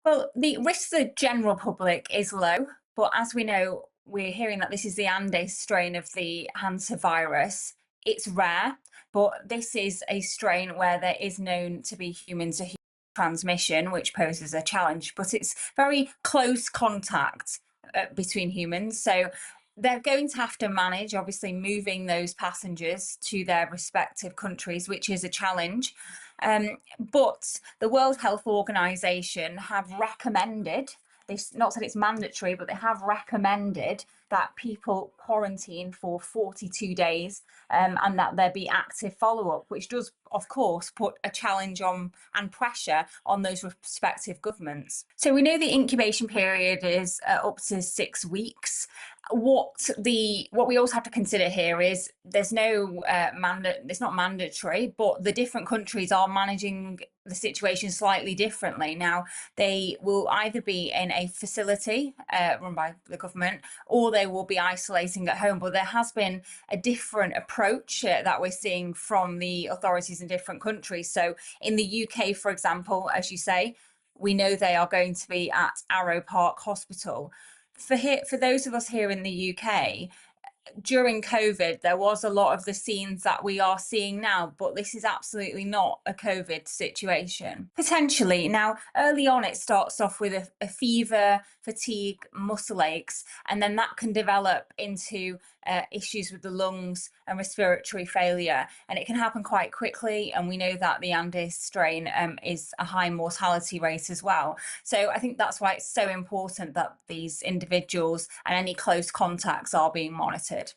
Well, the risk to the general public is low, but as we know, we're hearing that this is the Andes strain of the hantavirus. It's rare, but this is a strain where there is known to be human to human transmission, which poses a challenge, but it's very close contact between humans. So they're going to have to manage, obviously, moving those passengers to their respective countries, which is a challenge. But the World Health Organization have recommended, they've not said it's mandatory, but they have recommended that people quarantine for 42 days and that there be active follow-up, which does, of course, put a challenge on and pressure on those respective governments. So we know the incubation period is up to 6 weeks. What we also have to consider here is there's no it's not mandatory, but the different countries are managing the situation slightly differently. Now, they will either be in a facility run by the government, or they will be isolating at home. But there has been a different approach that we're seeing from the authorities in different countries. So in the UK, for example, as you say, we know they are going to be at Arrow Park Hospital. For those of us here in the UK, during COVID, there was a lot of the scenes that we are seeing now, but this is absolutely not a COVID situation. Potentially. Now, early on, it starts off with a fever, fatigue, muscle aches, and then that can develop into issues with the lungs and respiratory failure. And it can happen quite quickly. And we know that the Andes strain is a high mortality rate as well. So I think that's why it's so important that these individuals and any close contacts are being monitored.